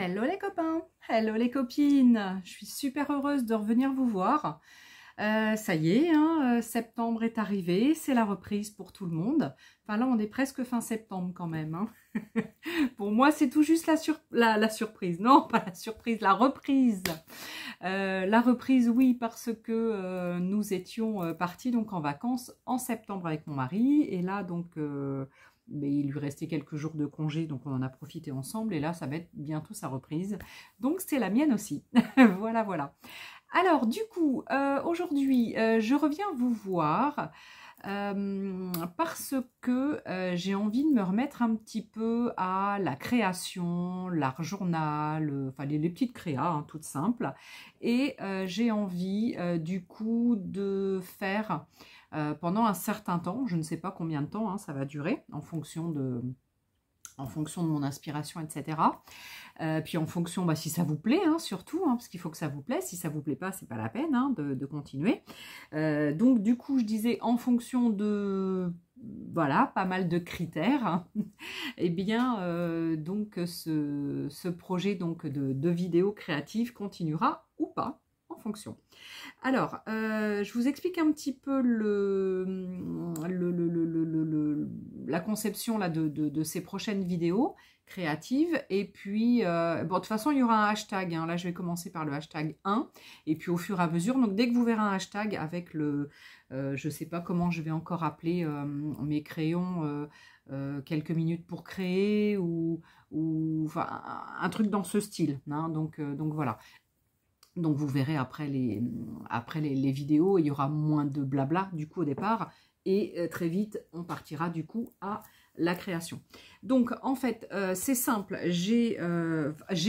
Hello les copains, hello les copines, je suis super heureuse de revenir vous voir. Ça y est, hein, septembre est arrivé, c'est la reprise pour tout le monde. Enfin là on est presque fin septembre quand même. Hein. Pour moi c'est tout juste la surprise, non pas la surprise, la reprise. La reprise oui parce que nous étions partis donc en vacances en septembre avec mon mari et là donc... mais il lui restait quelques jours de congé, donc on en a profité ensemble. Et là, ça va être bientôt sa reprise. Donc, c'est la mienne aussi. Voilà, voilà. Alors, du coup, aujourd'hui, je reviens vous voir parce que j'ai envie de me remettre un petit peu à la création, l'art journal, enfin les petites créas, hein, toutes simples. Et j'ai envie, du coup, de faire... pendant un certain temps, je ne sais pas combien de temps hein, ça va durer en fonction de mon inspiration, etc. Puis en fonction, bah, si ça vous plaît, hein, surtout, hein, parce qu'il faut que ça vous plaise. Si ça vous plaît pas, c'est pas la peine hein, de continuer. Donc du coup, je disais en fonction de voilà, pas mal de critères. Hein, et bien, donc ce projet donc de vidéo créative continuera ou pas en fonction. Alors, je vous explique un petit peu la conception là, de ces prochaines vidéos créatives. Et puis, bon, de toute façon, il y aura un hashtag. Hein. Là, je vais commencer par le hashtag 1. Et puis, au fur et à mesure, donc dès que vous verrez un hashtag avec le... je ne sais pas comment je vais encore appeler mes crayons... quelques minutes pour créer ou enfin, un truc dans ce style. Hein. Donc voilà. Donc vous verrez après les vidéos, il y aura moins de blabla du coup au départ. Et très vite, on partira du coup à la création. Donc en fait, c'est simple, j'ai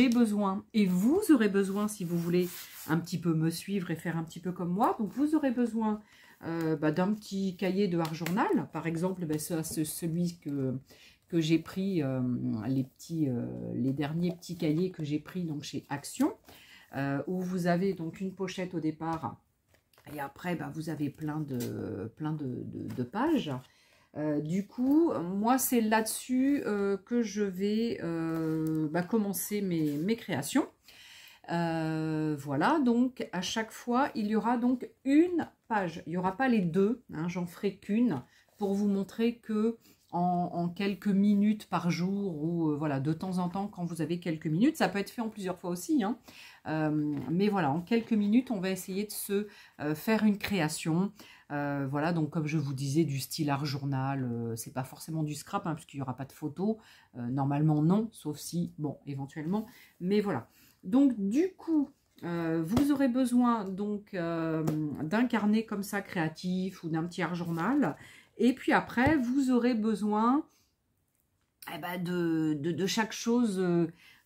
besoin, et vous aurez besoin si vous voulez un petit peu me suivre et faire un petit peu comme moi. Donc vous aurez besoin d'un petit cahier de art journal. Par exemple, celui que j'ai pris, les derniers petits cahiers que j'ai pris donc chez Action. Où vous avez donc une pochette au départ et après bah, vous avez plein de pages. Du coup, moi c'est là-dessus que je vais commencer mes créations. Voilà, donc à chaque fois il y aura donc une page, il n'y aura pas les deux, hein, j'en ferai qu'une pour vous montrer que en quelques minutes par jour ou voilà, de temps en temps quand vous avez quelques minutes, ça peut être fait en plusieurs fois aussi, hein, mais voilà, en quelques minutes on va essayer de se faire une création. Voilà, donc comme je vous disais, du style art journal, c'est pas forcément du scrap hein, puisqu'il n'y aura pas de photos, normalement non, sauf si, bon, éventuellement, mais voilà. Donc du coup, vous aurez besoin donc d'un carnet comme ça créatif ou d'un petit art journal. Et puis après, vous aurez besoin de chaque chose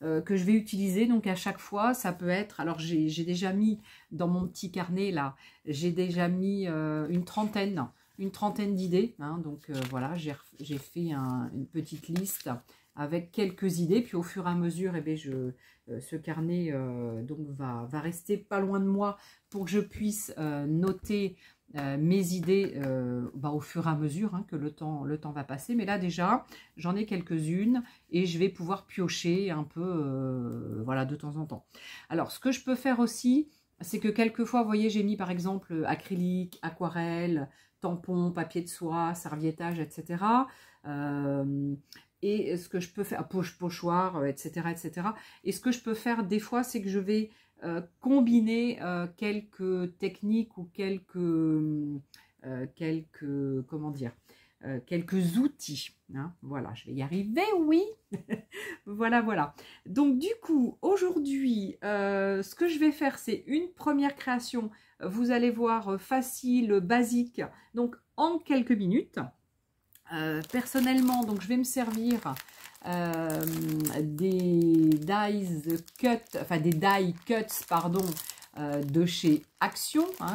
que je vais utiliser. Donc à chaque fois, ça peut être... Alors j'ai déjà mis dans mon petit carnet là, j'ai déjà mis une trentaine d'idées. Hein, donc voilà, j'ai fait une petite liste avec quelques idées. Puis au fur et à mesure, ce carnet donc va rester pas loin de moi pour que je puisse noter mes idées au fur et à mesure hein, que le temps va passer. Mais là déjà, j'en ai quelques-unes et je vais pouvoir piocher un peu voilà, de temps en temps. Alors, ce que je peux faire aussi, c'est que quelquefois, vous voyez, j'ai mis par exemple acrylique, aquarelle, tampon, papier de soie, serviettage, etc. Et ce que je peux faire, pochoir, etc., etc. Et ce que je peux faire des fois, c'est que je vais combiner quelques techniques ou comment dire, quelques outils. Hein. Voilà, je vais y arriver, oui. Voilà, voilà. Donc du coup, aujourd'hui, ce que je vais faire, c'est une première création. Vous allez voir, facile, basique, donc en quelques minutes. Personnellement, donc je vais me servir des die cuts, pardon, de chez Action, hein,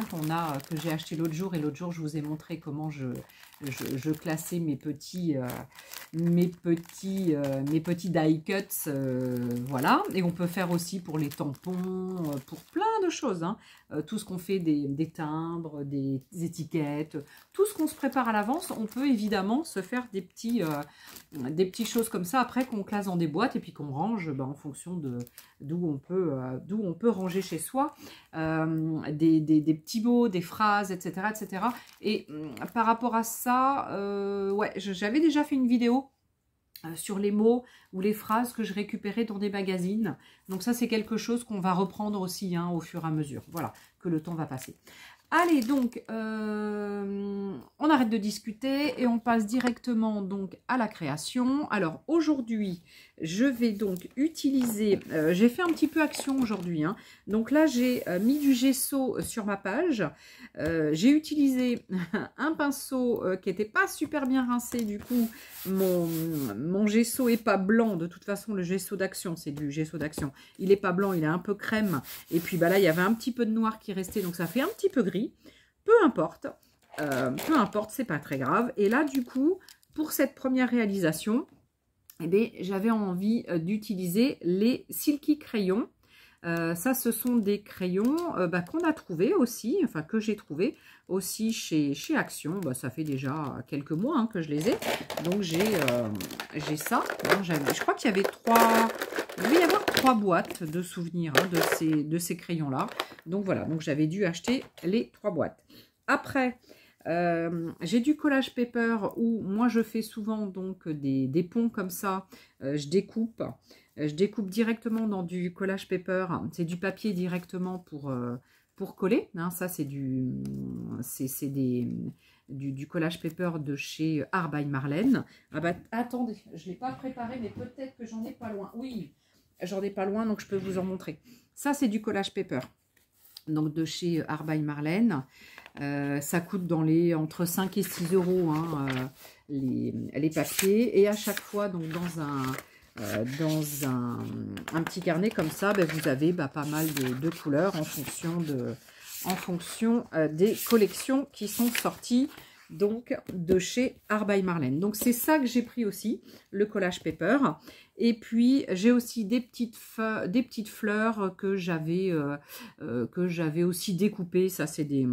que j'ai acheté l'autre jour, et l'autre jour je vous ai montré comment je je classais mes petits die cuts, voilà. Et on peut faire aussi pour les tampons, pour plein de choses, hein. Tout ce qu'on fait, des timbres, des étiquettes, tout ce qu'on se prépare à l'avance, on peut évidemment se faire des petites choses comme ça après qu'on classe dans des boîtes et puis qu'on range en fonction d'où on peut ranger chez soi, des petits mots, des phrases, etc. etc. Et par rapport à ça, ouais, j'avais déjà fait une vidéo sur les mots ou les phrases que je récupérais dans des magazines. Donc ça, c'est quelque chose qu'on va reprendre aussi, hein, au fur et à mesure. Voilà, que le temps va passer. Allez, donc, on arrête de discuter et on passe directement donc à la création. Alors, aujourd'hui, je vais donc utiliser... j'ai fait un petit peu action aujourd'hui, hein. Donc là, j'ai mis du gesso sur ma page. J'ai utilisé un pinceau qui n'était pas super bien rincé. Du coup, mon gesso n'est pas blanc. De toute façon, le gesso d'action, c'est du gesso d'action. Il n'est pas blanc, il est un peu crème. Et puis bah là, il y avait un petit peu de noir qui restait, donc ça fait un petit peu gris. Peu importe, c'est pas très grave. Et là, du coup, pour cette première réalisation, eh bien, j'avais envie d'utiliser les Silky crayons. Ça, ce sont des crayons qu'on a trouvé aussi, enfin que j'ai trouvé aussi chez Action. Bah, ça fait déjà quelques mois, hein, que je les ai. Donc j'ai ça. Je crois qu'il y avait il devait y avoir 3 boîtes de souvenirs, hein, de ces crayons-là. Donc voilà, donc j'avais dû acheter les 3 boîtes. Après, j'ai du collage paper où moi je fais souvent donc des ponts comme ça. Je découpe directement dans du collage paper. C'est du papier directement pour coller, hein. Ça c'est du collage paper de chez Art by Marlène. Ah bah attendez, je ne l'ai pas préparé, mais peut-être que j'en ai pas loin. Oui, j'en ai pas loin, donc je peux vous en montrer. Ça c'est du collage paper, donc de chez Art by Marlène. Ça coûte entre 5 et 6 euros, hein, les papiers. Et à chaque fois, donc dans un petit carnet comme ça, vous avez pas mal de couleurs en fonction des collections qui sont sorties donc de chez Art by Marlène. Donc c'est ça que j'ai pris aussi, le collage paper. Et puis j'ai aussi des petites fleurs que j'avais aussi découpées. Ça c'est des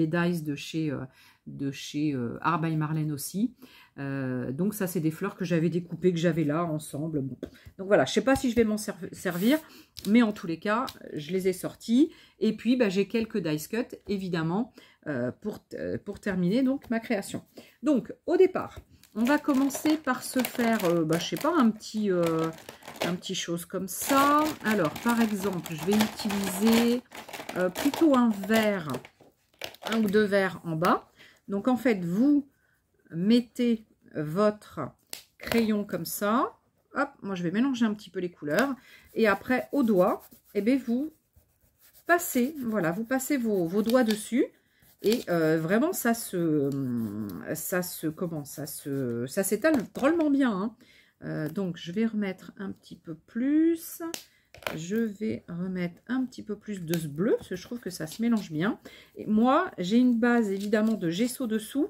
dies de chez Art by Marlène aussi. Donc ça c'est des fleurs que j'avais découpées, que j'avais là ensemble. Bon. Donc voilà, je ne sais pas si je vais m'en servir, mais en tous les cas je les ai sortis. Et puis j'ai quelques dice cuts évidemment pour terminer donc ma création. Donc au départ, on va commencer par se faire, je sais pas, un petit chose comme ça. Alors par exemple, je vais utiliser plutôt un ou 2 verres en bas. Donc en fait, vous mettez votre crayon comme ça. Hop, moi je vais mélanger un petit peu les couleurs. Et après, au doigt, vous passez, voilà, vous passez vos doigts dessus. Et vraiment, ça s'étale drôlement bien, hein. Donc, je vais remettre un petit peu plus. Je vais remettre un petit peu plus de ce bleu, parce que je trouve que ça se mélange bien. Et moi, j'ai une base, évidemment, de gesso dessous.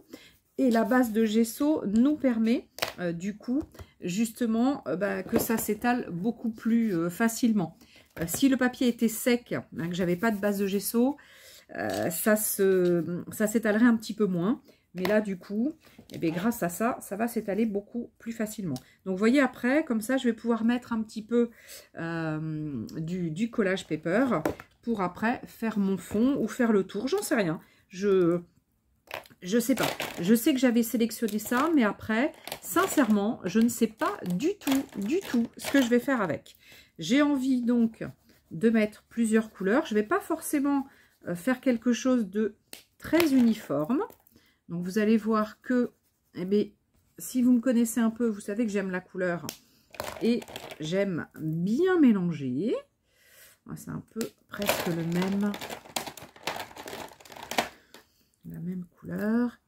Et la base de gesso nous permet, du coup, justement, que ça s'étale beaucoup plus facilement. Si le papier était sec, que j'avais pas de base de gesso, ça s'étalerait un petit peu moins. Mais là, du coup, grâce à ça, ça va s'étaler beaucoup plus facilement. Donc, vous voyez, après, comme ça, je vais pouvoir mettre un petit peu du collage paper pour après faire mon fond ou faire le tour. J'en sais rien. Je sais pas. Je sais que j'avais sélectionné ça, mais après, sincèrement, je ne sais pas du tout ce que je vais faire avec. J'ai envie donc de mettre plusieurs couleurs. Je ne vais pas forcément faire quelque chose de très uniforme. Donc, vous allez voir que, si vous me connaissez un peu, vous savez que j'aime la couleur et j'aime bien mélanger. C'est un peu presque la même couleur.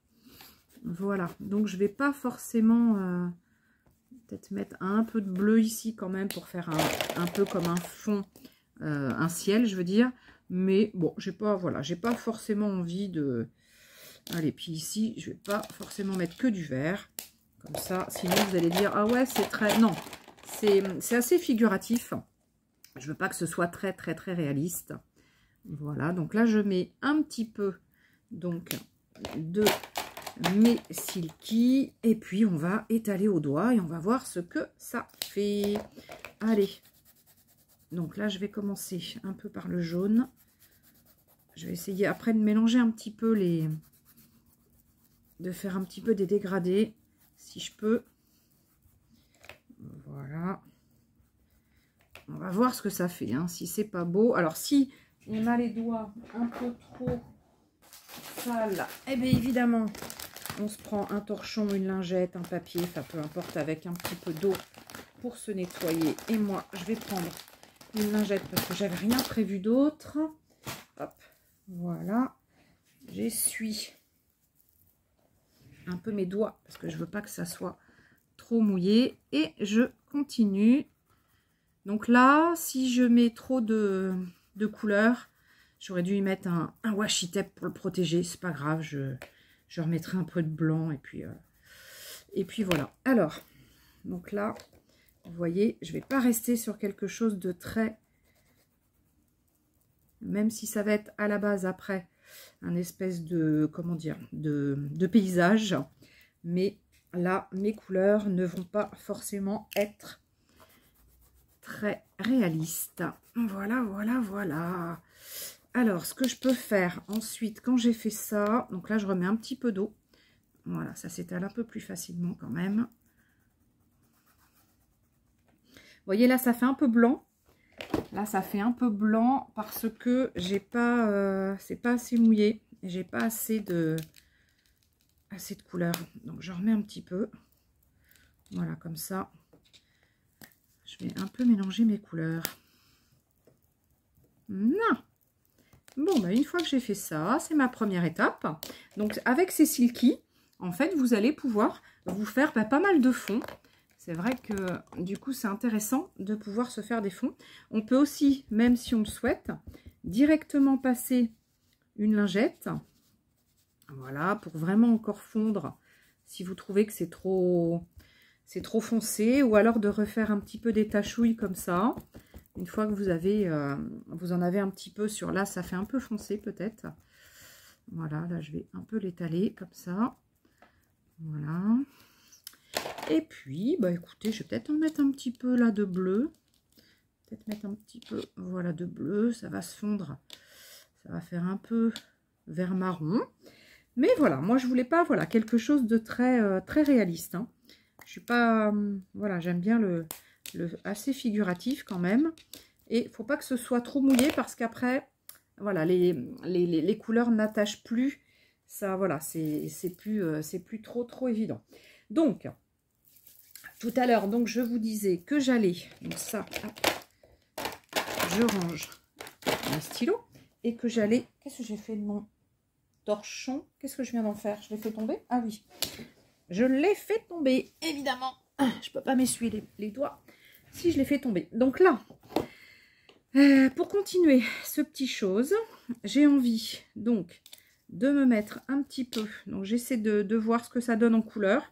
Voilà. Donc, je ne vais pas forcément peut-être mettre un peu de bleu ici quand même pour faire un peu comme un fond, un ciel, je veux dire. Mais bon, j'ai pas forcément envie de Allez, puis ici, je vais pas forcément mettre que du vert. Comme ça, sinon vous allez dire, ah ouais, c'est très... Non, c'est assez figuratif. Je veux pas que ce soit très, très, très réaliste. Voilà, donc là, je mets un petit peu donc de mes silky. Et puis, on va étaler au doigt et on va voir ce que ça fait. Allez. Donc là, je vais commencer un peu par le jaune. Je vais essayer après de mélanger un petit peu les... de faire un petit peu des dégradés, si je peux. Voilà. On va voir ce que ça fait, hein, si c'est pas beau. Alors, si on a les doigts un peu trop sales, eh bien évidemment, on se prend un torchon, une lingette, un papier, enfin peu importe, avec un petit peu d'eau pour se nettoyer. Et moi, je vais prendre une lingette parce que j'avais rien prévu d'autre. Hop, voilà. J'essuie un peu mes doigts parce que je veux pas que ça soit trop mouillé. Et je continue. Donc là, si je mets trop de couleur, j'aurais dû y mettre un washi tape pour le protéger. C'est pas grave, je remettrai un peu de blanc et puis voilà. Alors, donc là, vous voyez, je vais pas rester sur quelque chose de très... Même si ça va être à la base après un espèce de, comment dire, de paysage. Mais là, mes couleurs ne vont pas forcément être très réalistes. Voilà, voilà, voilà. Alors, ce que je peux faire ensuite, quand j'ai fait ça, donc là, je remets un petit peu d'eau. Voilà, ça s'étale un peu plus facilement quand même. Vous voyez, là, ça fait un peu blanc. Là, ça fait un peu blanc parce que j'ai pas, c'est pas assez mouillé. J'ai pas assez de couleur. Donc, je remets un petit peu. Voilà, comme ça. Je vais un peu mélanger mes couleurs. Non. Bon, bah, une fois que j'ai fait ça, c'est ma première étape. Donc, avec ces silky, en fait, vous allez pouvoir vous faire pas mal de fonds. C'est vrai que, du coup, c'est intéressant de pouvoir se faire des fonds. On peut aussi, même si on le souhaite, directement passer une lingette. Voilà, pour vraiment encore fondre, si vous trouvez que c'est trop foncé. Ou alors de refaire un petit peu des tachouilles comme ça. Une fois que vous en avez un petit peu sur là, ça fait un peu foncé peut-être. Voilà, là je vais un peu l'étaler comme ça. Voilà. Et puis, bah écoutez, je vais peut-être en mettre un petit peu là de bleu. Peut-être mettre un petit peu, voilà, de bleu. Ça va se fondre. Ça va faire un peu vert marron. Mais voilà, moi je voulais pas, voilà, quelque chose de très, très réaliste. Hein. Je suis pas, voilà, j'aime bien le assez figuratif quand même. Et il faut pas que ce soit trop mouillé parce qu'après, voilà, les couleurs n'attachent plus. Ça, voilà, c'est plus trop évident. Donc, tout à l'heure, donc je vous disais que j'allais, donc ça, hop, je range mon stylo et que j'allais, qu'est-ce que j'ai fait de mon torchon? Qu'est-ce que je viens d'en faire? Je l'ai fait tomber? Ah oui, je l'ai fait tomber, évidemment. Je peux pas m'essuyer les doigts si je l'ai fait tomber. Donc là, pour continuer ce petit chose, j'ai envie donc de me mettre un petit peu. Donc j'essaie de voir ce que ça donne en couleur.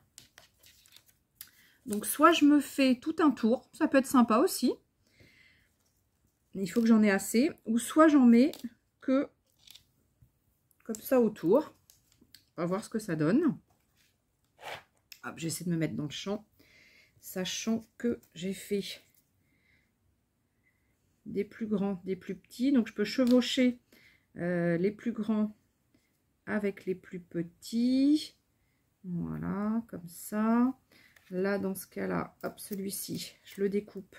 Donc soit je me fais tout un tour, ça peut être sympa aussi. Il faut que j'en ai assez. Ou soit j'en mets que comme ça autour. On va voir ce que ça donne. J'essaie de me mettre dans le champ. Sachant que j'ai fait des plus grands, des plus petits. Donc je peux chevaucher les plus grands avec les plus petits. Voilà, comme ça. Là, dans ce cas-là, hop, celui-ci, je le découpe.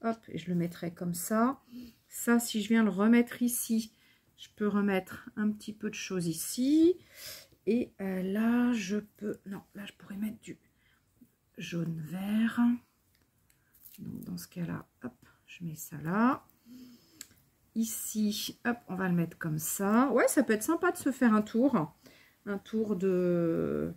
Hop, et je le mettrai comme ça. Ça, si je viens le remettre ici, je peux remettre un petit peu de choses ici. Et là, je peux... Non, là, je pourrais mettre du jaune-vert. Donc, dans ce cas-là, hop, je mets ça là. Ici, hop, on va le mettre comme ça. Ouais, ça peut être sympa de se faire un tour. Un tour de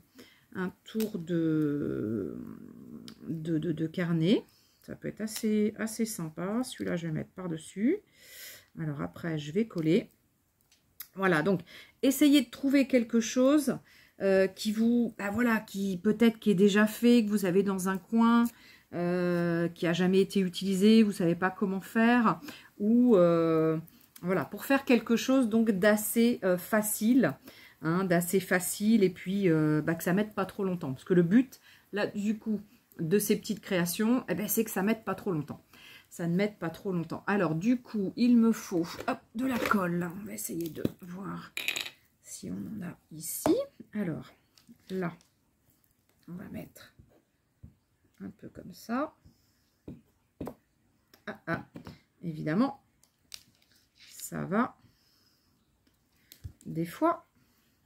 carnet. Ça peut être assez sympa. Celui-là, je vais mettre par-dessus. Alors après, je vais coller. Voilà, donc essayez de trouver quelque chose qui vous, voilà, qui peut-être qui est déjà fait, que vous avez dans un coin, qui a jamais été utilisé, vous savez pas comment faire, ou voilà, pour faire quelque chose donc d'assez facile, hein, et puis que ça mette pas trop longtemps, parce que le but là du coup de ces petites créations, eh ben, c'est que ça mette pas trop longtemps. Ça ne mette pas trop longtemps. Alors, du coup, il me faut hop, de la colle. On va essayer de voir si on en a ici. Alors, là, on va mettre un peu comme ça. Évidemment, ça va des fois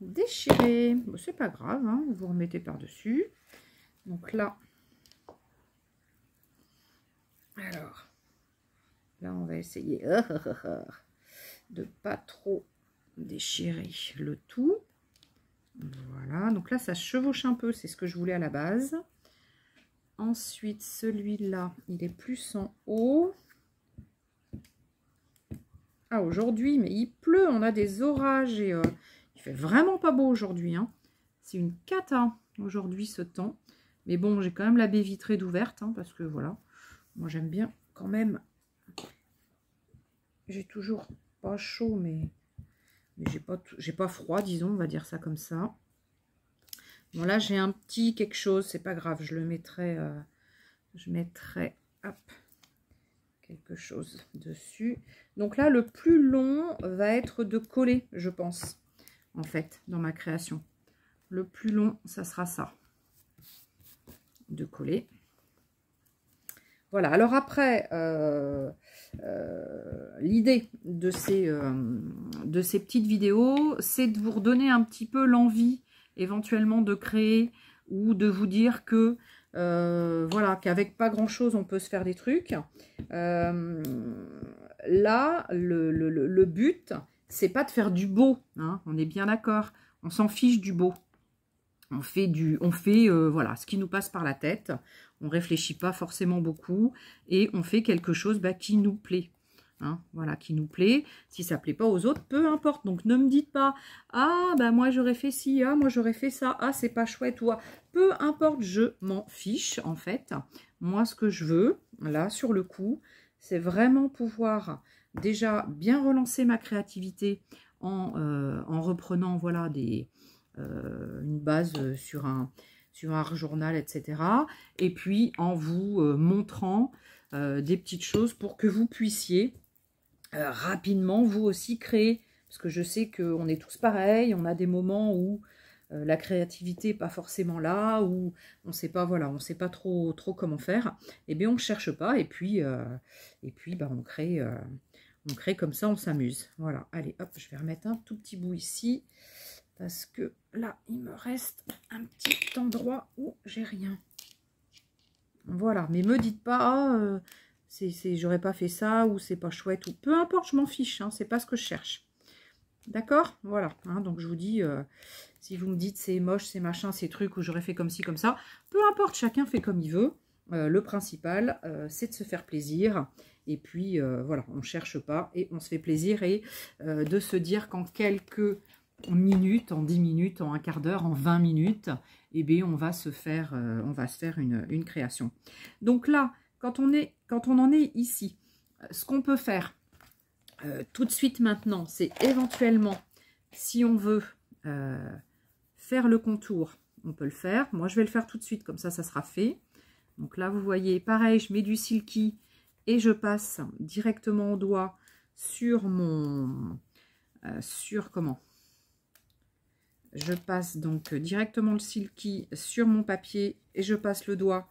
déchirer. Bon, c'est pas grave, hein, vous remettez par-dessus. Donc là, alors... Là, on va essayer de pas trop déchirer le tout. Voilà, donc là, ça chevauche un peu, c'est ce que je voulais à la base. Ensuite, celui-là, il est plus en haut. Ah, aujourd'hui, mais il pleut, on a des orages et il fait vraiment pas beau aujourd'hui, hein. C'est une cata aujourd'hui, ce temps. Mais bon, j'ai quand même la baie vitrée d'ouverte, hein, parce que voilà, moi j'aime bien quand même. J'ai toujours pas chaud, mais j'ai pas froid, disons, on va dire ça comme ça. Bon, là, j'ai un petit quelque chose, c'est pas grave, je le mettrai, je mettrai, hop, quelque chose dessus. Donc là, le plus long va être de coller, je pense, en fait, dans ma création. Le plus long, ça sera ça, de coller. Voilà, alors après, l'idée de ces petites vidéos, c'est de vous redonner un petit peu l'envie éventuellement de créer ou de vous dire que voilà, qu'avec pas grand chose on peut se faire des trucs. Là, le but, c'est pas de faire du beau, hein, on est bien d'accord, on s'en fiche du beau. On fait voilà, ce qui nous passe par la tête. On réfléchit pas forcément beaucoup et on fait quelque chose qui nous plaît. Hein, voilà, qui nous plaît. Si ça plaît pas aux autres, peu importe. Donc ne me dites pas, ah moi j'aurais fait ci, ah moi j'aurais fait ça, ah c'est pas chouette, ou peu importe, je m'en fiche en fait. Moi ce que je veux, là sur le coup, c'est vraiment pouvoir déjà bien relancer ma créativité en reprenant voilà une base sur un journal, etc. Et puis en vous montrant des petites choses pour que vous puissiez rapidement vous aussi créer. Parce que je sais qu'on est tous pareils, on a des moments où la créativité n'est pas forcément là, où on sait pas, voilà, on sait pas trop comment faire. Et bien on cherche pas, et puis on crée comme ça, on s'amuse. Voilà, allez, hop, je vais remettre un tout petit bout ici. Parce que là, il me reste un petit endroit où j'ai rien. Voilà, mais me dites pas, j'aurais pas fait ça, ou c'est pas chouette, ou peu importe, je m'en fiche, hein, c'est pas ce que je cherche. D'accord? Voilà, hein, donc je vous dis, si vous me dites c'est moche, c'est machin, c'est truc, ou j'aurais fait comme ci, comme ça, peu importe, chacun fait comme il veut. Le principal, c'est de se faire plaisir. Et puis, voilà, on ne cherche pas et on se fait plaisir. Et de se dire qu'en quelques minutes, en 10 minutes, en un quart d'heure, en 20 minutes, eh bien, on va se faire une création. Donc là, quand on en est ici, ce qu'on peut faire tout de suite maintenant, c'est éventuellement, si on veut faire le contour, on peut le faire. Moi, je vais le faire tout de suite, comme ça sera fait. Donc là, vous voyez, pareil, je mets du silky et je passe directement au doigt sur mon... Je passe donc directement le silky sur mon papier et je passe le doigt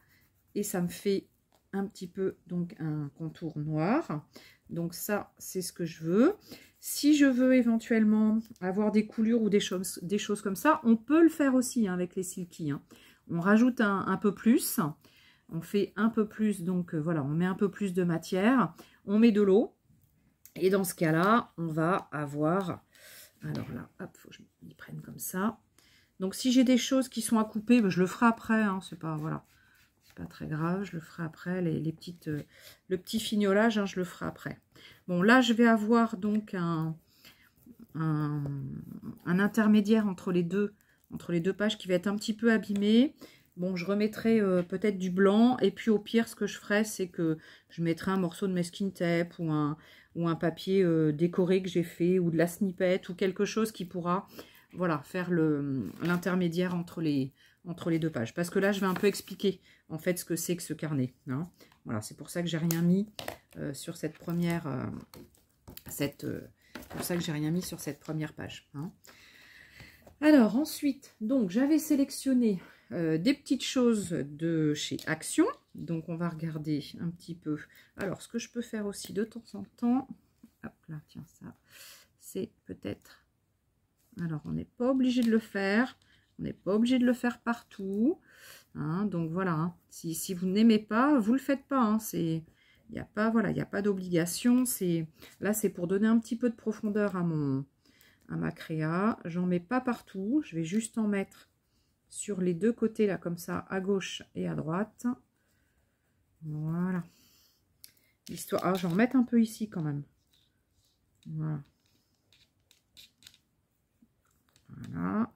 et ça me fait un petit peu donc un contour noir. Donc ça, c'est ce que je veux. Si je veux éventuellement avoir des coulures ou des choses comme ça, on peut le faire aussi hein, avec les silky. Hein. On rajoute un peu plus. On fait un peu plus, donc voilà, on met un peu plus de matière. On met de l'eau. Et dans ce cas-là, on va avoir... Alors là, hop, faut que je m'y prenne comme ça. Donc si j'ai des choses qui sont à couper, ben, je le ferai après. Hein, c'est pas, voilà, c'est pas très grave, je le ferai après. Les petites, le petit fignolage, hein, je le ferai après. Bon, là, je vais avoir donc un intermédiaire entre les deux pages qui va être un petit peu abîmé. Bon, je remettrai peut-être du blanc, et puis au pire, ce que je ferai, c'est que je mettrai un morceau de masking tape ou un papier décoré que j'ai fait, ou de la snippet, ou quelque chose qui pourra, voilà, faire l'intermédiaire entre les deux pages. Parce que là, je vais un peu expliquer, en fait, ce que c'est que ce carnet. Hein. Voilà, c'est pour ça que j'ai rien mis sur cette première... pour ça que j'ai rien mis sur cette première page. Hein. Alors, ensuite, donc, j'avais sélectionné... des petites choses de chez Action. Donc, on va regarder un petit peu. Alors, ce que je peux faire aussi de temps en temps, hop là, tiens, ça, c'est peut-être... Alors, on n'est pas obligé de le faire. On n'est pas obligé de le faire partout. Hein, donc, voilà. Hein. Si vous n'aimez pas, vous ne le faites pas. Hein, il n'y a pas, voilà, il n'y a pas d'obligation. Là, c'est pour donner un petit peu de profondeur à ma créa. J'en mets pas partout. Je vais juste en mettre sur les deux côtés, là, comme ça, à gauche et à droite. Voilà. Histoire... Ah, je vais en mettre un peu ici, quand même. Voilà. Voilà.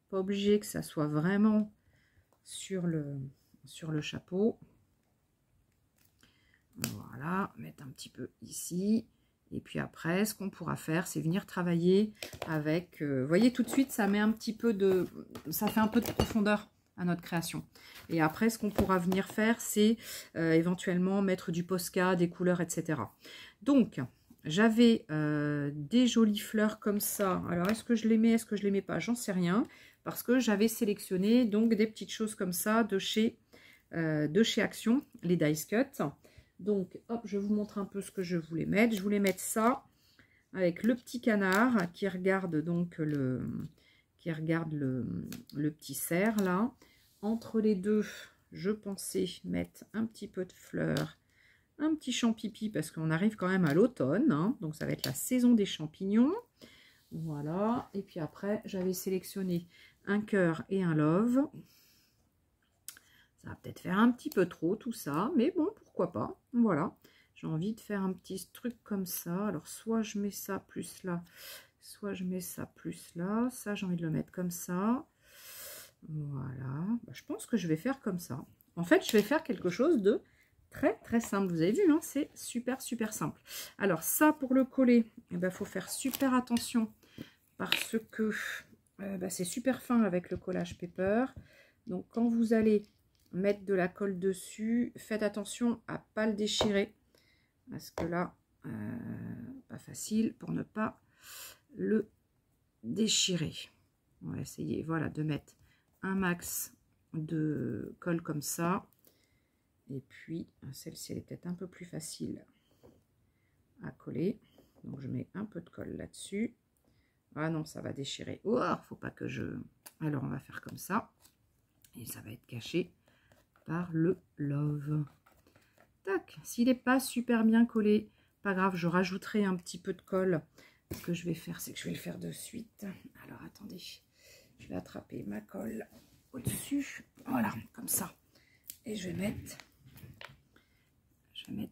Pas obligé que ça soit vraiment sur le chapeau. Voilà. Mettre un petit peu ici. Et puis après, ce qu'on pourra faire, c'est venir travailler avec... vous voyez, tout de suite, ça met un petit peu de... Ça fait un peu de profondeur à notre création. Et après, ce qu'on pourra venir faire, c'est éventuellement mettre du Posca, des couleurs, etc. Donc, j'avais des jolies fleurs comme ça. Alors, est-ce que je les mets, est-ce que je les mets pas? J'en sais rien. Parce que j'avais sélectionné donc des petites choses comme ça de chez Action, les Dice Cut. Donc, hop, je vous montre un peu ce que je voulais mettre. Je voulais mettre ça avec le petit canard qui regarde donc le petit cerf là. Entre les deux, je pensais mettre un petit peu de fleurs, un petit champipi parce qu'on arrive quand même à l'automne. Hein, donc, ça va être la saison des champignons. Voilà. Et puis après, j'avais sélectionné un cœur et un love. Ça va peut-être faire un petit peu trop tout ça, mais bon, pourquoi pas. Voilà, j'ai envie de faire un petit truc comme ça. Alors, soit je mets ça plus là, soit je mets ça plus là. Ça, j'ai envie de le mettre comme ça. Voilà, bah, je pense que je vais faire comme ça. En fait, je vais faire quelque chose de très, très simple. Vous avez vu, hein, c'est super, super simple. Alors, ça, pour le coller, il faut faire super attention parce que c'est super fin avec le collage paper. Donc, quand vous allez mettre de la colle dessus, faites attention à pas le déchirer parce que là pas facile pour ne pas le déchirer. On va essayer, voilà, de mettre un max de colle comme ça, et puis celle-ci elle est peut-être un peu plus facile à coller, donc je mets un peu de colle là-dessus. Ah non, ça va déchirer. Oh, faut pas que je... Alors on va faire comme ça et ça va être caché par le love. Tac, s'il n'est pas super bien collé, pas grave, je rajouterai un petit peu de colle. Ce que je vais faire, c'est que je vais le faire de suite. Alors attendez, je vais attraper ma colle au-dessus, voilà, comme ça. Et je vais mettre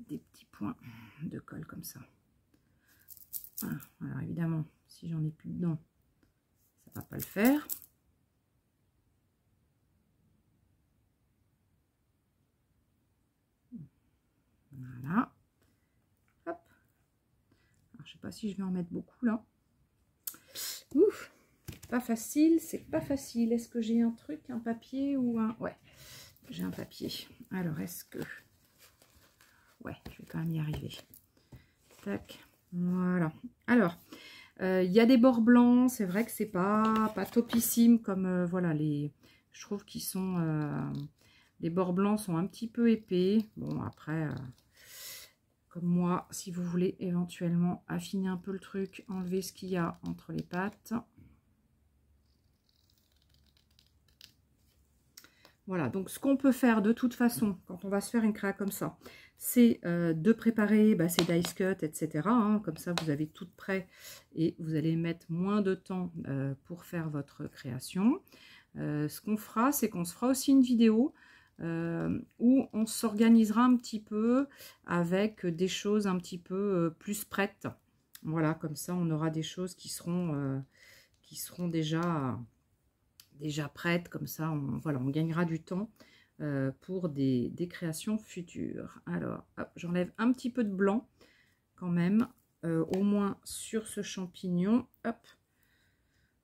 des petits points de colle comme ça. Voilà. Alors évidemment, si j'en ai plus dedans, ça va pas le faire. Voilà. Hop. Alors, je sais pas si je vais en mettre beaucoup là. Ouf, pas facile, c'est pas facile. Est-ce que j'ai un truc, un papier ou un... Ouais, j'ai un papier. Alors, est-ce que... Ouais, je vais quand même y arriver. Tac, voilà. Alors, il y a des bords blancs. C'est vrai que c'est pas topissime comme... voilà, je trouve qu'ils sont... les bords blancs sont un petit peu épais. Bon, après... comme moi, si vous voulez éventuellement affiner un peu le truc, enlever ce qu'il y a entre les pattes. Voilà, donc ce qu'on peut faire de toute façon, quand on va se faire une créa comme ça, c'est de préparer ces dice cut, etc. Hein, comme ça, vous avez tout prêt et vous allez mettre moins de temps pour faire votre création. Ce qu'on fera, c'est qu'on se fera aussi une vidéo où on s'organisera un petit peu avec des choses un petit peu plus prêtes. Voilà, comme ça on aura des choses qui seront déjà prêtes, comme ça voilà, on gagnera du temps pour des créations futures. Alors, j'enlève un petit peu de blanc quand même, au moins sur ce champignon. Hop,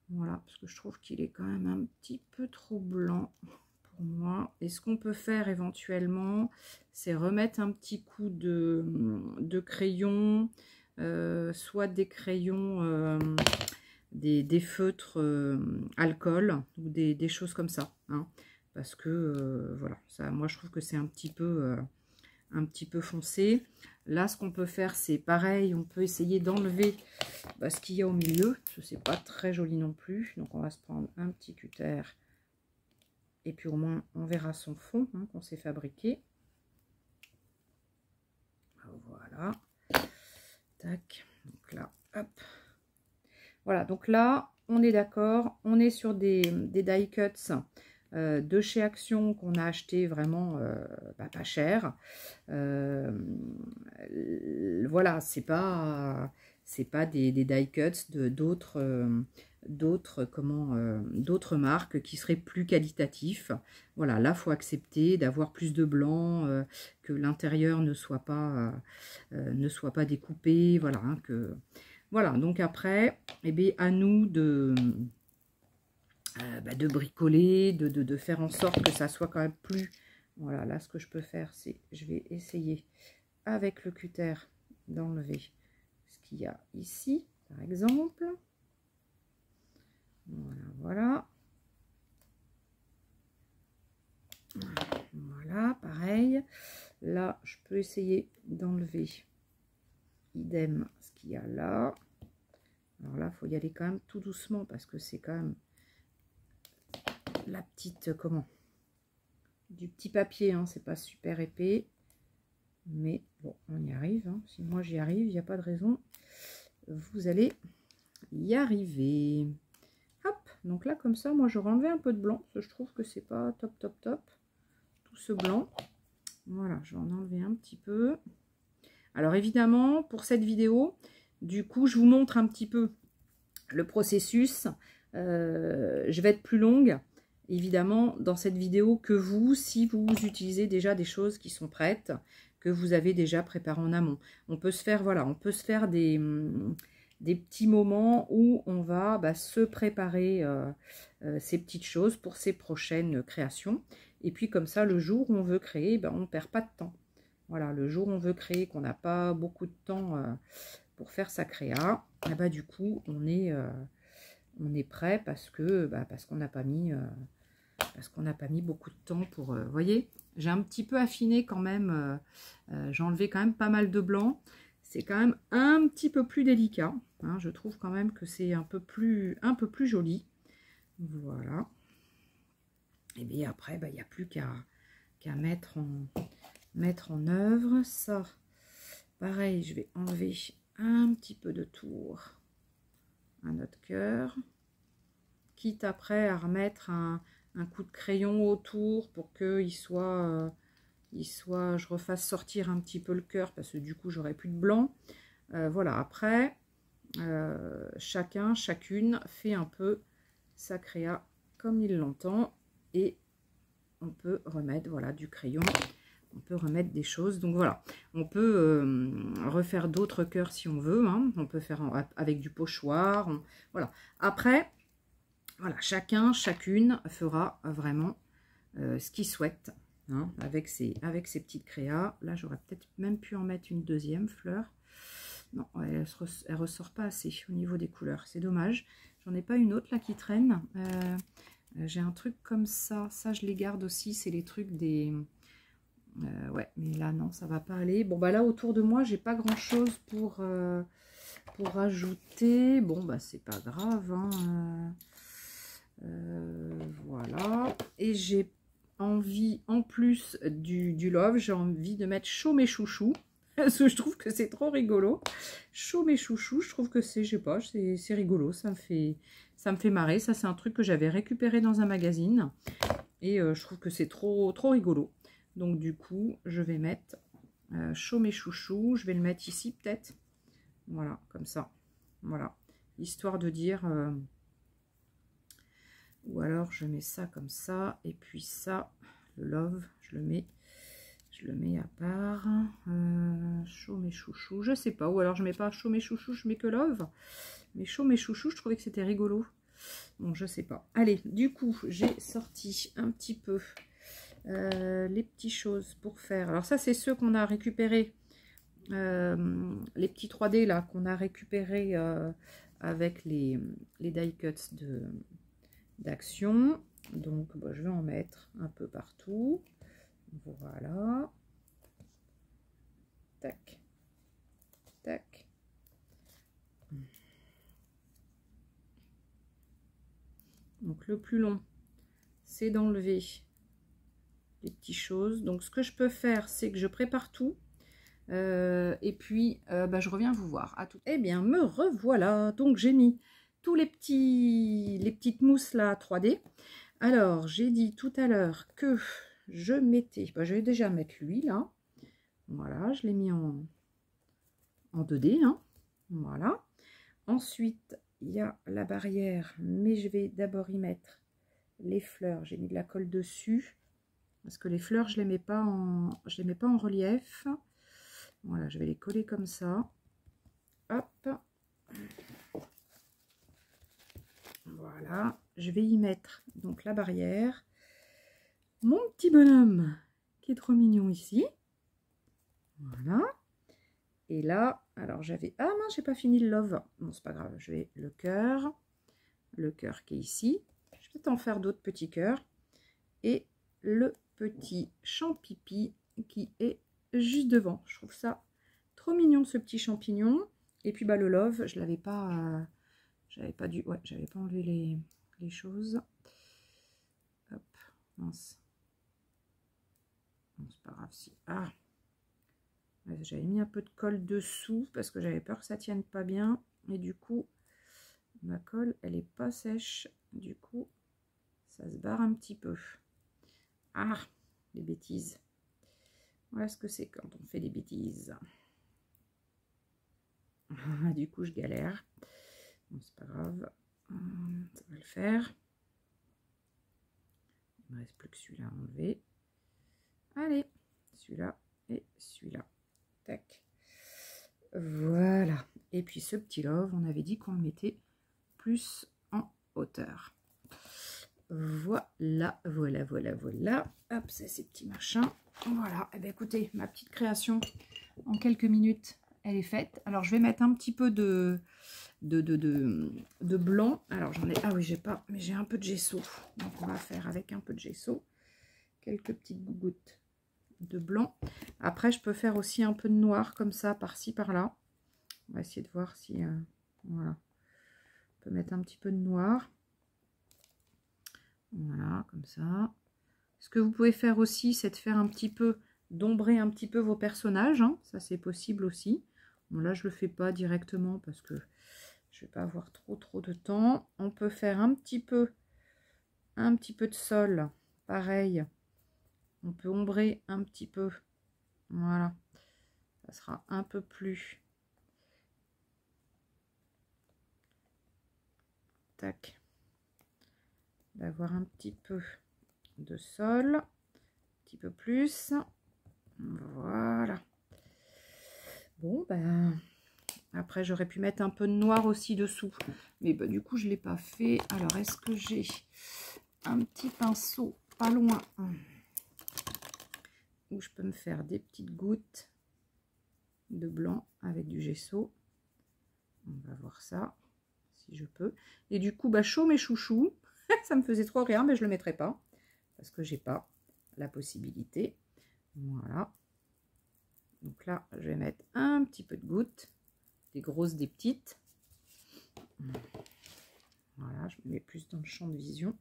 voilà, parce que je trouve qu'il est quand même un petit peu trop blanc pour moi. Et ce qu'on peut faire éventuellement, c'est remettre un petit coup de crayon, soit des crayons, des feutres alcool, ou des choses comme ça, hein, parce que voilà, ça, moi je trouve que c'est un petit peu foncé. Là, ce qu'on peut faire, c'est pareil, on peut essayer d'enlever ce qu'il y a au milieu, parce que c'est pas très joli non plus. Donc, on va se prendre un petit cutter, et puis au moins, on verra son fond, hein, qu'on s'est fabriqué. Voilà. Tac. Donc là, hop. Voilà, donc là, on est d'accord, on est sur des die cuts de chez Action qu'on a acheté vraiment pas cher. Voilà, c'est pas des die cuts d'autres marques qui seraient plus qualitatifs. Voilà, là faut accepter d'avoir plus de blanc, que l'intérieur ne soit pas découpé, voilà, hein, voilà. Donc après, eh bien, à nous de bricoler, de faire en sorte que ça soit quand même plus... Voilà, là, ce que je peux faire, c'est... Je vais essayer, avec le cutter, d'enlever ce qu'il y a ici, par exemple. Voilà, voilà. Voilà, pareil. Là, je peux essayer d'enlever, idem, ce qu'il y a là. Alors là, il faut y aller quand même tout doucement, parce que c'est quand même... la petite, du petit papier, hein, c'est pas super épais, mais bon, on y arrive, hein. Si moi j'y arrive, il n'y a pas de raison, vous allez y arriver. Hop, donc là comme ça, moi j'aurais enlevé un peu de blanc, parce que je trouve que c'est pas top, tout ce blanc. Voilà, je vais en enlever un petit peu. Alors évidemment, pour cette vidéo, du coup, je vous montre un petit peu le processus. Je vais être plus longue, évidemment, dans cette vidéo que vous, si vous utilisez déjà des choses qui sont prêtes, que vous avez déjà préparées en amont. On peut se faire, voilà, on peut se faire des petits moments où on va se préparer ces petites choses pour ces prochaines créations. Et puis comme ça, le jour où on veut créer, on ne perd pas de temps. Voilà, le jour où on veut créer, qu'on n'a pas beaucoup de temps pour faire sa créa, et du coup, on est prêt parce qu'on n'a pas mis beaucoup de temps pour... vous voyez, j'ai un petit peu affiné quand même, j'ai enlevé quand même pas mal de blanc. C'est quand même un petit peu plus délicat, hein, je trouve quand même que c'est un peu plus joli. Voilà. Et bien après, il n'y a plus qu'à mettre en œuvre ça. Pareil, je vais enlever un petit peu de tour, un autre cœur, quitte après à remettre un coup de crayon autour pour qu'il soit, je refasse sortir un petit peu le cœur, parce que du coup j'aurai plus de blanc. Voilà, après chacune fait un peu sa créa comme il l'entend, et on peut remettre, voilà, du crayon, on peut remettre des choses. Donc voilà, on peut refaire d'autres cœurs si on veut, hein. On peut faire avec du pochoir, voilà. Après, voilà, chacune fera vraiment ce qu'il souhaite, hein, avec ses petites créas. Là, j'aurais peut-être même pu en mettre une deuxième fleur. Non, elle ressort pas assez au niveau des couleurs. C'est dommage. J'en ai pas une autre là qui traîne. J'ai un truc comme ça. Ça, je les garde aussi. C'est les trucs des... ouais, mais là, non, ça va pas aller. Bon, là, autour de moi, j'ai pas grand-chose pour rajouter. Bon, c'est pas grave, hein. Voilà. Et j'ai envie, en plus du love, j'ai envie de mettre chaud mes chouchous. Parce que je trouve que c'est trop rigolo. Chaud mes chouchous, je trouve que c'est, je sais pas, c'est rigolo. Ça me fait marrer. Ça, c'est un truc que j'avais récupéré dans un magazine. Et je trouve que c'est trop rigolo. Donc du coup, je vais mettre Chaud mes chouchous. Je vais le mettre ici peut-être. Voilà, comme ça. Voilà. Histoire de dire... ou alors je mets ça comme ça. Et puis ça, le love, je le mets à part. Chaud mes chouchous. Je sais pas. Ou alors je mets pas chaud mes chouchous, je mets que love. Mais chaud mes chouchous, je trouvais que c'était rigolo. Bon, je sais pas. Allez, du coup, j'ai sorti un petit peu les petites choses pour faire. Alors ça, c'est ceux qu'on a récupérés. Les petits 3D là qu'on a récupérés avec les die cuts d'Action. Donc, bah, je vais en mettre un peu partout. Voilà. Tac. Tac. Donc le plus long, c'est d'enlever les petites choses. Donc ce que je peux faire, c'est que je prépare tout. Et puis bah, je reviens vous voir. À tout. Eh bien, me revoilà. Donc j'ai mis tous les petites mousses là 3D. Alors j'ai dit tout à l'heure que je mettais, bah, je vais déjà mettre lui là. Voilà, je l'ai mis en 2D. Hein. Voilà. Ensuite, il y a la barrière, mais je vais d'abord y mettre les fleurs. J'ai mis de la colle dessus parce que les fleurs, je les mets pas en relief. Voilà, je vais les coller comme ça. Hop. Voilà, je vais y mettre donc la barrière. Mon petit bonhomme qui est trop mignon ici. Voilà. Et là, alors j'avais... Ah mince, j'ai pas fini le love. Bon, c'est pas grave, je vais le cœur. Le cœur qui est ici. Je vais t'en faire d'autres petits cœurs. Et le petit champipi qui est juste devant. Je trouve ça trop mignon, ce petit champignon. Et puis bah, le love, je l'avais pas... j'avais pas dû... Ouais, j'avais pas enlevé les choses. Hop, mince. Bon, c'est pas grave si... Ah, j'avais mis un peu de colle dessous parce que j'avais peur que ça tienne pas bien. Et du coup, ma colle, elle est pas sèche. Du coup, ça se barre un petit peu. Ah, les bêtises. Voilà ce que c'est quand on fait des bêtises. Du coup, je galère. Bon, c'est pas grave. Ça va le faire. Il ne me reste plus que celui-là à enlever. Allez, celui-là et celui-là. Tac. Voilà. Et puis ce petit love, on avait dit qu'on le mettait plus en hauteur. Voilà, voilà, voilà, voilà. Hop, c'est ces petits machins. Voilà. Et bien écoutez, ma petite création en quelques minutes, elle est faite. Alors je vais mettre un petit peu de blanc. Alors j'en ai... Ah oui, j'ai pas... Mais j'ai un peu de gesso. Donc on va faire avec un peu de gesso. Quelques petites gouttes de blanc. Après, je peux faire aussi un peu de noir comme ça, par-ci, par-là. On va essayer de voir si... voilà. On peut mettre un petit peu de noir. Voilà, comme ça. Ce que vous pouvez faire aussi, c'est de faire un petit peu, d'ombrer un petit peu vos personnages. Hein. Ça, c'est possible aussi. Bon, là, je le fais pas directement parce que je vais pas avoir trop de temps. On peut faire un petit peu de sol. Pareil. On peut ombrer un petit peu. Voilà. Ça sera un peu plus. Tac. D'avoir un petit peu de sol. Un petit peu plus. Voilà. Bon, ben... Après, j'aurais pu mettre un peu de noir aussi dessous. Mais ben, du coup, je ne l'ai pas fait. Alors, est-ce que j'ai un petit pinceau pas loin où je peux me faire des petites gouttes de blanc avec du gesso? On va voir ça, si je peux. Et du coup, bah, chaud mes chouchous. Ça me faisait trop rire, mais je ne le mettrai pas. Parce que j'ai pas la possibilité. Voilà. Donc là, je vais mettre un petit peu de gouttes. Des grosses, des petites. Voilà, je me mets plus dans le champ de vision.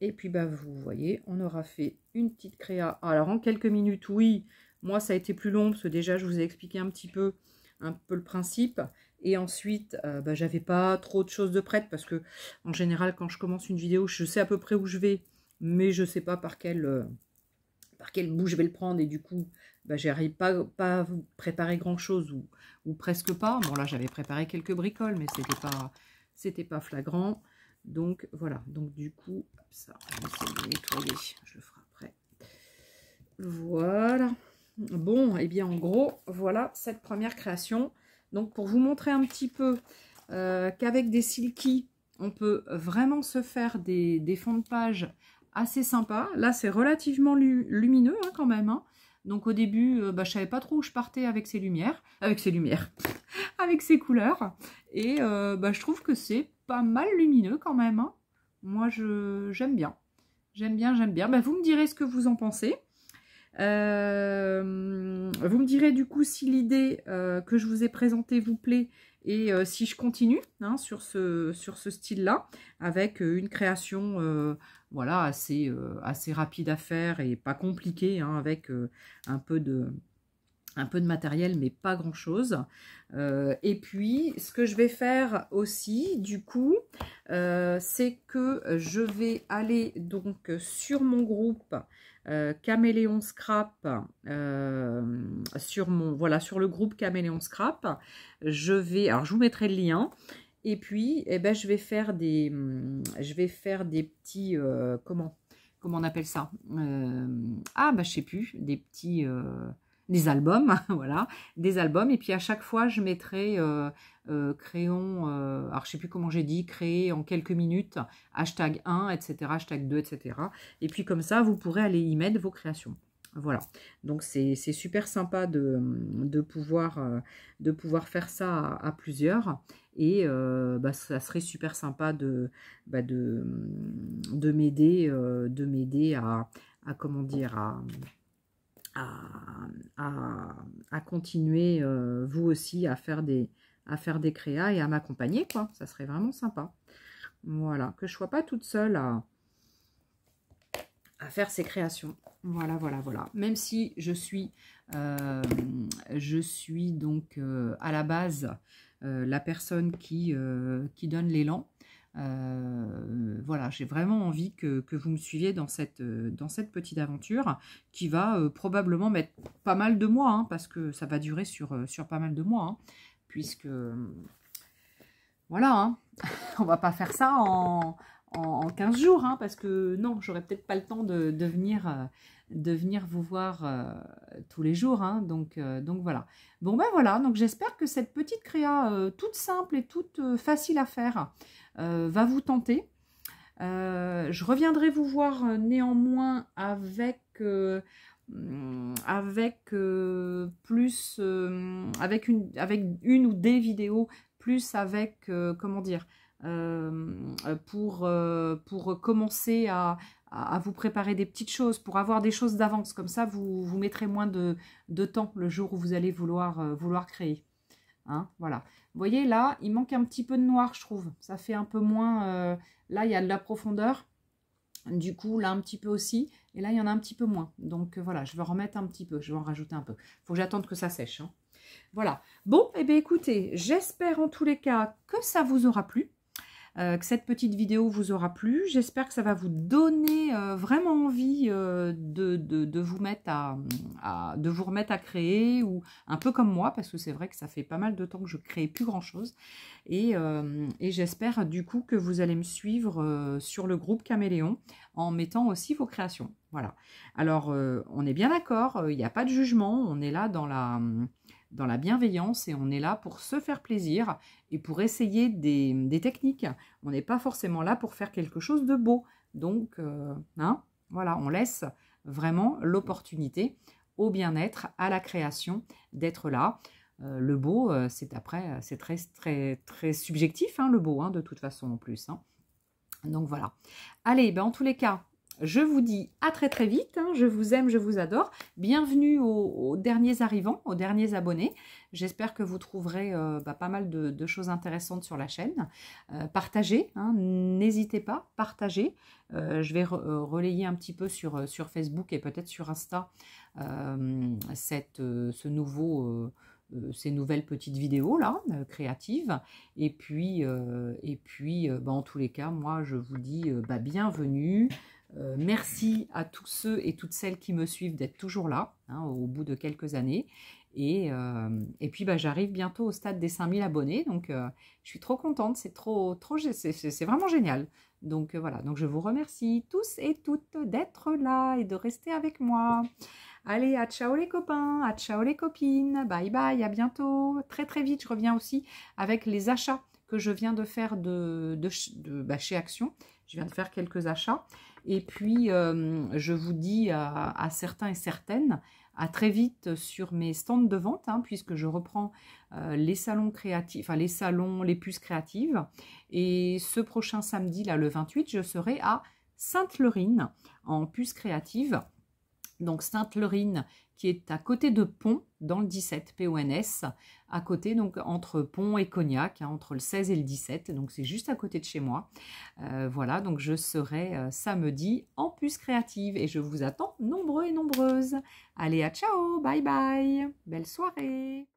Et puis, bah, vous voyez, on aura fait une petite créa. Alors, en quelques minutes, oui, moi, ça a été plus long, parce que déjà, je vous ai expliqué un peu le principe. Et ensuite, j'avais pas trop de choses de prêtes parce que en général, quand je commence une vidéo, je sais à peu près où je vais, mais je sais pas par quel bout je vais le prendre. Et du coup, j'arrive pas à vous préparer grand-chose ou presque pas. Bon, là, j'avais préparé quelques bricoles, mais c'était pas flagrant. Donc, voilà. Donc, du coup, ça, on va essayer de nettoyer. Je le ferai après. Voilà. Bon, et bien en gros, voilà cette première création. Donc pour vous montrer un petit peu qu'avec des silky, on peut vraiment se faire des fonds de page assez sympas. Là, c'est relativement lumineux hein, quand même. Hein. Donc au début, je savais pas trop où je partais avec ces lumières, avec ces couleurs. Et je trouve que c'est pas mal lumineux quand même. Hein. Moi, j'aime bien. J'aime bien, j'aime bien. Vous me direz ce que vous en pensez. Vous me direz du coup si l'idée que je vous ai présentée vous plaît et si je continue hein, sur ce style-là avec une création voilà, assez rapide à faire et pas compliquée hein, avec un peu de matériel mais pas grand chose. Et puis ce que je vais faire aussi du coup c'est que je vais aller donc sur mon groupe Caméléon Scrap sur le groupe Caméléon Scrap. Alors je vous mettrai le lien. Et puis je vais faire des petits comment on appelle ça je sais plus, des petits des albums, voilà, des albums. Et puis à chaque fois, je mettrai crayon, alors je sais plus comment j'ai dit, créer en quelques minutes, hashtag 1, etc., hashtag 2, etc. Et puis comme ça, vous pourrez aller y mettre vos créations. Voilà, donc c'est super sympa de pouvoir faire ça à plusieurs. Et ça serait super sympa de m'aider à comment dire, à continuer vous aussi à faire des créas et à m'accompagner quoi, ça serait vraiment sympa. Voilà, que je sois pas toute seule à faire ces créations. Voilà. Même si je suis donc à la base la personne qui donne l'élan. Voilà, j'ai vraiment envie que vous me suiviez dans cette petite aventure qui va probablement mettre pas mal de mois, hein, parce que ça va durer sur pas mal de mois, hein, puisque voilà, hein, on va pas faire ça en 15 jours, hein, parce que non, j'aurais peut-être pas le temps de venir vous voir tous les jours, hein, donc voilà. Bon voilà, donc j'espère que cette petite créa toute simple et toute facile à faire va vous tenter. Je reviendrai vous voir néanmoins avec une ou des vidéos, plus avec comment dire, pour commencer à vous préparer des petites choses, pour avoir des choses d'avance, comme ça vous mettrez moins de temps le jour où vous allez vouloir créer. Hein, voilà. Vous voyez là, il manque un petit peu de noir, je trouve. Ça fait un peu moins. Là, il y a de la profondeur. Du coup, là, un petit peu aussi. Et là, il y en a un petit peu moins. Donc, voilà, je vais remettre un petit peu. Je vais en rajouter un peu. Il faut que j'attende que ça sèche. Hein. Voilà. Bon, et bien écoutez, j'espère en tous les cas que ça vous aura plu. Que cette petite vidéo vous aura plu. J'espère que ça va vous donner vraiment envie de vous remettre à créer, ou un peu comme moi, parce que c'est vrai que ça fait pas mal de temps que je ne crée plus grand chose. Et j'espère du coup que vous allez me suivre sur le groupe Caméléon en mettant aussi vos créations. Voilà. Alors, on est bien d'accord, il n'y a pas de jugement, on est là dans la bienveillance et on est là pour se faire plaisir et pour essayer des techniques. On n'est pas forcément là pour faire quelque chose de beau. Donc, hein, voilà, on laisse vraiment l'opportunité au bien-être, à la création, d'être là. Le beau, c'est très, très, très subjectif, hein, le beau, hein, de toute façon en plus. Hein. Donc voilà. Allez, en tous les cas, je vous dis à très très vite, hein. Je vous aime, je vous adore. Bienvenue aux derniers arrivants, aux derniers abonnés. J'espère que vous trouverez pas mal de choses intéressantes sur la chaîne. Partagez, hein, n'hésitez pas, partagez. Je vais relayer un petit peu sur Facebook et peut-être sur Insta ce nouveau ces nouvelles petites vidéos là, créatives. Et puis, bah, en tous les cas, moi je vous dis bienvenue. Merci à tous ceux et toutes celles qui me suivent d'être toujours là, hein, au bout de quelques années. Et puis bah, j'arrive bientôt au stade des 5000 abonnés, donc je suis trop contente, c'est c'est vraiment génial. Donc voilà, donc je vous remercie tous et toutes d'être là et de rester avec moi. Allez, à ciao les copains, à ciao les copines, bye bye, à bientôt. Très très vite, je reviens aussi avec les achats que je viens de faire bah, chez Action. Je viens de faire quelques achats. Et puis, je vous dis à certains et certaines, à très vite sur mes stands de vente, hein, puisque je reprends les salons créatifs, enfin les puces créatives. Et ce prochain samedi, là, le 28, je serai à Sainte-Lorine en puce créative. Donc Sainte-Lorine qui est à côté de Pont, dans le 17, PONS, à côté, donc entre Pont et Cognac, hein, entre le 16 et le 17, donc c'est juste à côté de chez moi. Voilà, donc je serai samedi en puce créative et je vous attends nombreux et nombreuses. Allez, à ciao, bye bye, belle soirée.